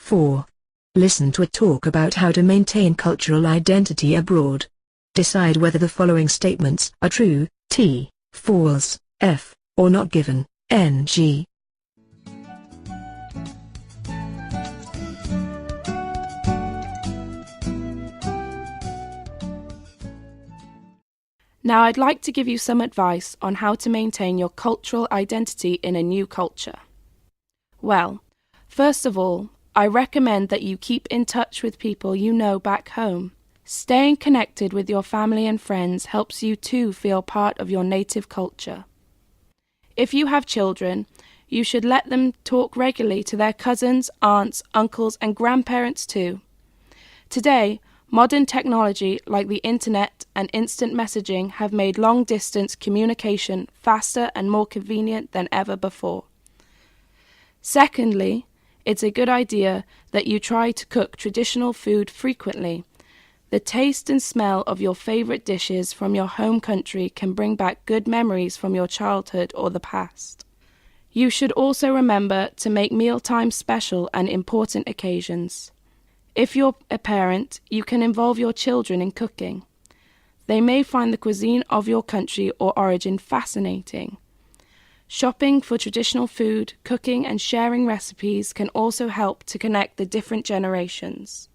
4. Listen to a talk about how to maintain cultural identity abroad. Decide whether the following statements are true, T, false, F, or not given, NG. Now I'd like to give you some advice on how to maintain your cultural identity in a new culture. Well, first of all, I recommend that you keep in touch with people you know back home. Staying connected with your family and friends helps you too feel part of your native culture. If you have children, you should let them talk regularly to their cousins, aunts, uncles, and grandparents too. Today, modern technology like the internet and instant messaging have made long-distance communication faster and more convenient than ever before. Secondly, it's a good idea that you try to cook traditional food frequently. The taste and smell of your favorite dishes from your home country can bring back good memories from your childhood or the past. You should also remember to make mealtime special and important occasions. If you're a parent, you can involve your children in cooking. They may find the cuisine of your country or origin fascinating. Shopping for traditional food, cooking and sharing recipes can also help to connect the different generations.